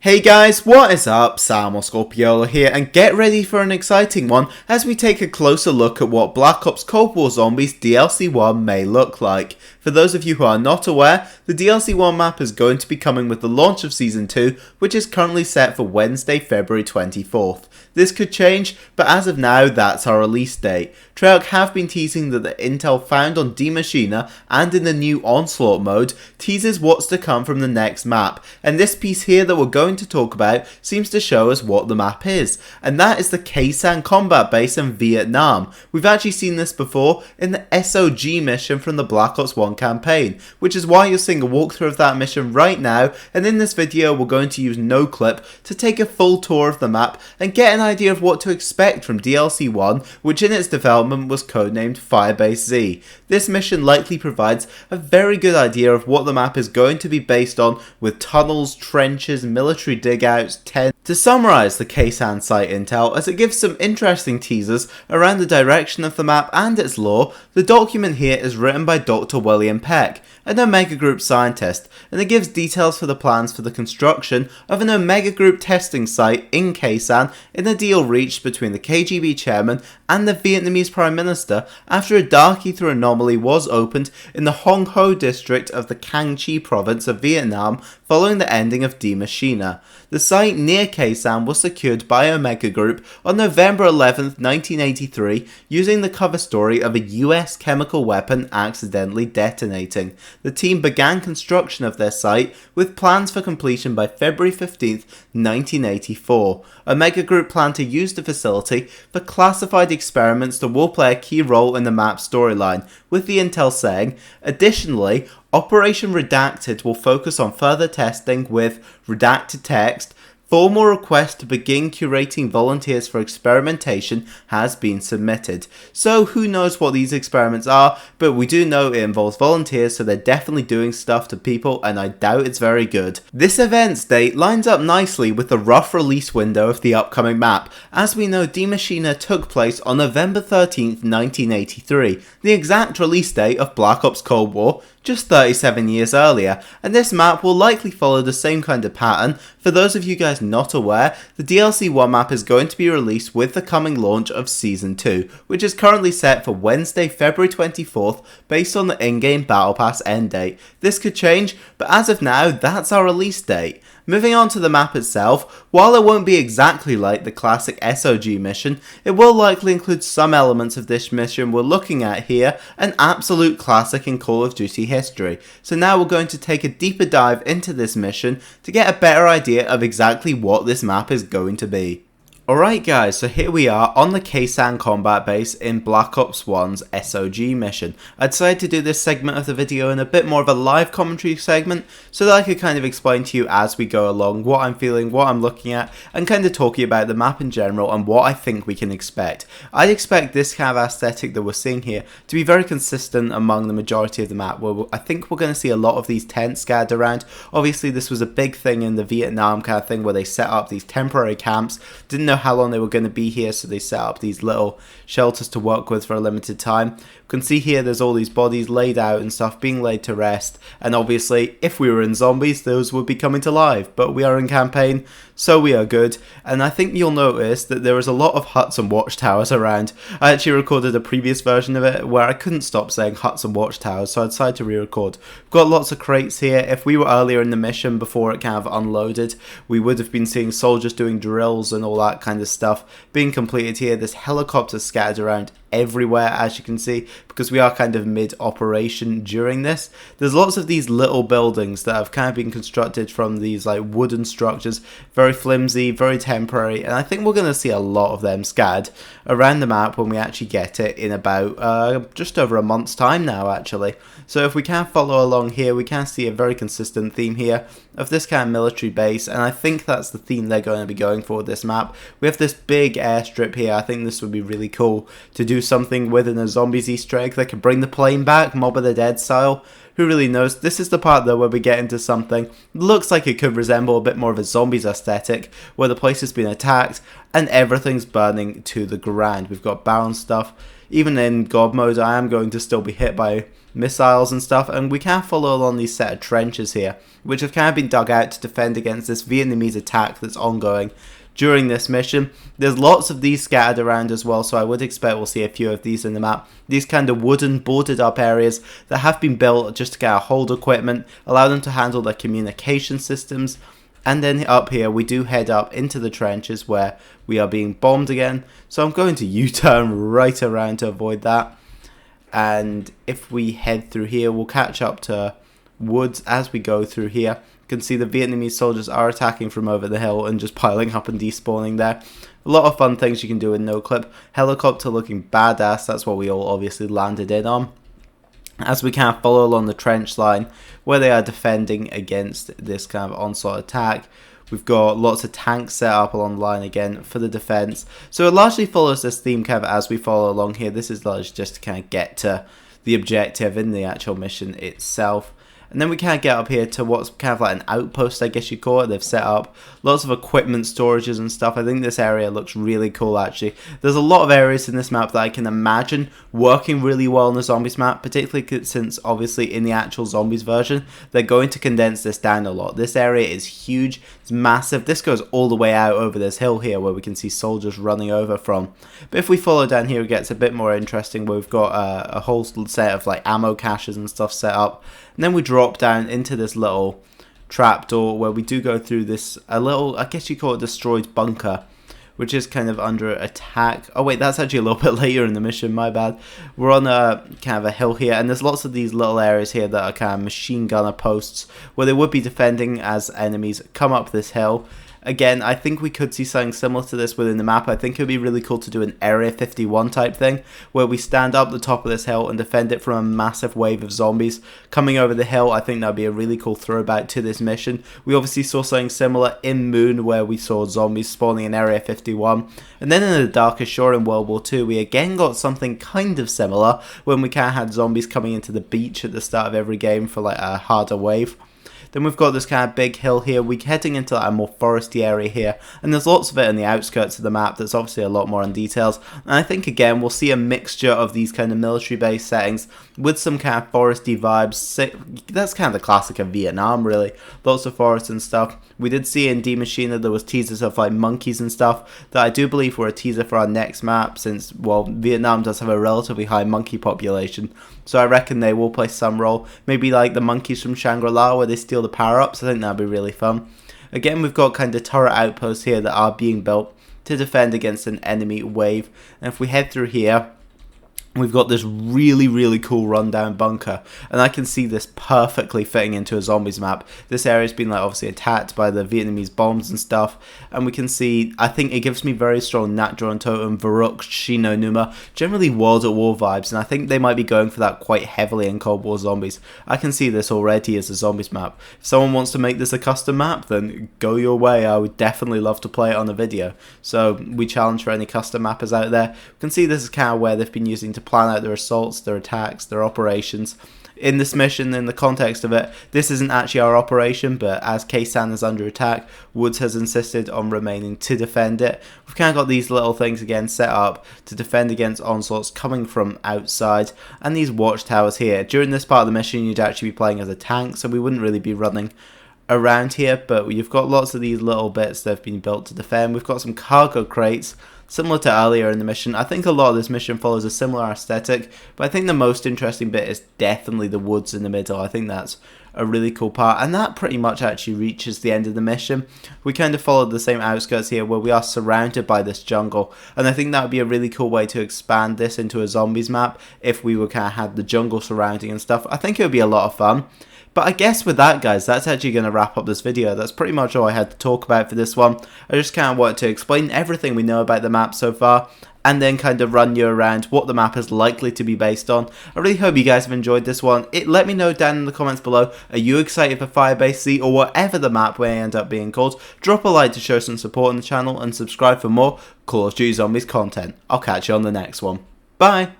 Hey guys, what is up? Sam or Scorpiolo here, and get ready for an exciting one as we take a closer look at what Black Ops Cold War Zombies DLC 1 may look like. For those of you who are not aware, the DLC 1 map is going to be coming with the launch of Season 2, which is currently set for Wednesday, February 24th. This could change, but as of now, that's our release date. Treyarch have been teasing that the intel found on Die Maschine and in the new Onslaught mode teases what's to come from the next map, and this piece here that we're going to talk about seems to show us what the map is, and that is the Khe Sanh combat base in Vietnam. We've actually seen this before in the SOG mission from the Black Ops 1 campaign, which is why you're seeing a walkthrough of that mission right now, and in this video we're going to use NoClip to take a full tour of the map and get an idea of what to expect from DLC 1, which in its development was codenamed Firebase Z. This mission likely provides a very good idea of what the map is going to be based on, with tunnels, trenches, military digouts, tents. To summarise the Khe Sanh site intel, as it gives some interesting teasers around the direction of the map and its lore, the document here is written by Dr. William Peck, an Omega Group scientist, and it gives details for the plans for the construction of an Omega Group testing site in Khe Sanh in a deal reached between the KGB chairman and the Vietnamese Prime Minister after a dark ether anomaly was opened in the Hong Ho district of the Quang Tri province of Vietnam following the ending of Die Maschine. The site near Khe Sanh was secured by Omega Group on November 11, 1983, using the cover story of a US chemical weapon accidentally detonating. The team began construction of their site with plans for completion by February 15, 1984. Omega Group planned to use the facility for classified experiments that will play a key role in the map's storyline, with the intel saying, additionally, Operation Redacted will focus on further testing with redacted text. Formal request to begin curating volunteers for experimentation has been submitted. So who knows what these experiments are, but we do know it involves volunteers, so they're definitely doing stuff to people, and I doubt it's very good. This event's date lines up nicely with the rough release window of the upcoming map. As we know, Die Maschine took place on November 13th, 1983, the exact release date of Black Ops Cold War, just 37 years earlier, and this map will likely follow the same kind of pattern. For those of you guys not aware, the DLC 1 map is going to be released with the coming launch of Season 2, which is currently set for Wednesday, February 24th, based on the in-game Battle Pass end date. This could change, but as of now, that's our release date. Moving on to the map itself, while it won't be exactly like the classic SOG mission, it will likely include some elements of this mission we're looking at here, an absolute classic in Call of Duty history. So now we're going to take a deeper dive into this mission to get a better idea of exactly what this map is going to be. Alright guys, so here we are on the Khe Sanh combat base in Black Ops 1's SOG mission. I decided to do this segment of the video in a bit more of a live commentary segment so that I could kind of explain to you as we go along what I'm feeling, what I'm looking at, and kind of talking about the map in general and what I think we can expect. I'd expect this kind of aesthetic that we're seeing here to be very consistent among the majority of the map, where I think we're going to see a lot of these tents scattered around. Obviously this was a big thing in the Vietnam kind of thing where they set up these temporary camps, didn't know how long they were going to be here, so they set up these little shelters to work with for a limited time. You can see here there's all these bodies laid out and stuff being laid to rest, and obviously if we were in zombies those would be coming to life, but we are in campaign, so we are good. And I think you'll notice that there is a lot of huts and watchtowers around. I actually recorded a previous version of it where I couldn't stop saying huts and watchtowers, so I decided to re-record. We've got lots of crates here. If we were earlier in the mission before it kind of unloaded, we would have been seeing soldiers doing drills and all that kind of stuff being completed here. There's helicopters scattered around everywhere, as you can see, because we are kind of mid-operation during this. There's lots of these little buildings that have kind of been constructed from these like wooden structures, very flimsy, very temporary, and I think we're going to see a lot of them scattered around the map when we actually get it in about just over a month's time now, actually. So if we can follow along here, we can see a very consistent theme here of this kind of military base, and I think that's the theme they're going to be going for with this map. We have this big airstrip here. I think this would be really cool to do something within a zombies Easter egg that could bring the plane back, Mob of the Dead style. who really knows. This is the part though where we get into something that looks like it could resemble a bit more of a zombies aesthetic, where the place has been attacked and everything's burning to the ground. We've got barrel stuff. Even in God mode, I am going to still be hit by missiles and stuff, and we can follow along these set of trenches here, which have kind of been dug out to defend against this Vietnamese attack that's ongoing during this mission. There's lots of these scattered around as well, so I would expect we'll see a few of these in the map. These kind of wooden boarded up areas that have been built just to kind of hold equipment, allow them to handle their communication systems. And then up here we do head up into the trenches where we are being bombed again, so I'm going to U-turn right around to avoid that. And if we head through here, we'll catch up to woods as we go through here. You can see the Vietnamese soldiers are attacking from over the hill and just piling up and despawning there. A lot of fun things you can do in no clip. Helicopter looking badass, that's what we all obviously landed in on. As we kind of follow along the trench line where they are defending against this kind of onslaught attack. We've got lots of tanks set up along the line again for the defense. So it largely follows this theme kind of as we follow along here. This is largely just to kind of get to the objective in the actual mission itself. And then we kind of get up here to what's kind of like an outpost, I guess you call it. They've set up lots of equipment storages and stuff. I think this area looks really cool, actually. There's a lot of areas in this map that I can imagine working really well in the zombies map, particularly since obviously in the actual zombies version, they're going to condense this down a lot. This area is huge. It's massive. This goes all the way out over this hill here where we can see soldiers running over from. But if we follow down here, it gets a bit more interesting where we've got a whole set of like ammo caches and stuff set up. And then we drop down into this little trapdoor where we do go through this, a little, I guess you call it destroyed bunker, which is kind of under attack. Oh wait, that's actually a little bit later in the mission, my bad. We're on a kind of a hill here, and there's lots of these little areas here that are kind of machine gunner posts where they would be defending as enemies come up this hill. Again, I think we could see something similar to this within the map. I think it would be really cool to do an Area 51 type thing, where we stand up the top of this hill and defend it from a massive wave of zombies coming over the hill. I think that would be a really cool throwback to this mission. We obviously saw something similar in Moon, where we saw zombies spawning in Area 51. And then in the Darkest Shore in World War II, we again got something kind of similar, when we kind of had zombies coming into the beach at the start of every game for like a harder wave. Then we've got this kind of big hill here. We're heading into like a more foresty area here, and there's lots of it in the outskirts of the map that's obviously a lot more in details. And I think again we'll see a mixture of these kind of military base settings with some kind of foresty vibes. That's kind of the classic of Vietnam, really. Lots of forest and stuff. We did see in D Machina there was teasers of like monkeys and stuff that I do believe were a teaser for our next map, since, well, Vietnam does have a relatively high monkey population. So I reckon they will play some role. Maybe like the monkeys from Shangri-La where they steal the power-ups. I think that'd be really fun. Again, we've got kind of turret outposts here that are being built to defend against an enemy wave. And if we head through here, we've got this really cool rundown bunker, and I can see this perfectly fitting into a zombies map. This area's been like obviously attacked by the Vietnamese bombs and stuff, and we can see, I think it gives me very strong Nat Drone Totem, Varuk, Shino Numa, generally World at War vibes, and I think they might be going for that quite heavily in Cold War Zombies. I can see this already as a zombies map. If someone wants to make this a custom map, then go your way. I would definitely love to play it on a video. So we challenge for any custom mappers out there. We can see this is kind of where they've been using to plan out their assaults, their attacks, their operations. In this mission, in the context of it, this isn't actually our operation, but as Khe Sanh is under attack, Woods has insisted on remaining to defend it. We've kind of got these little things again set up to defend against onslaughts coming from outside, and these watchtowers here. During this part of the mission, you'd actually be playing as a tank, so we wouldn't really be running around here, but you've got lots of these little bits that have been built to defend. We've got some cargo crates, similar to earlier in the mission. I think a lot of this mission follows a similar aesthetic, but I think the most interesting bit is definitely the woods in the middle. I think that's a really cool part, and that pretty much actually reaches the end of the mission. We kind of followed the same outskirts here where we are surrounded by this jungle, and I think that would be a really cool way to expand this into a zombies map if we were kind of had the jungle surrounding and stuff. I think it would be a lot of fun. But I guess with that, guys, that's actually going to wrap up this video. That's pretty much all I had to talk about for this one. I just kind of wanted to explain everything we know about the map so far, and then kind of run you around what the map is likely to be based on. I really hope you guys have enjoyed this one. Let me know down in the comments below, are you excited for Firebase C or whatever the map may end up being called? Drop a like to show some support on the channel, and subscribe for more Call of Duty Zombies content. I'll catch you on the next one. Bye!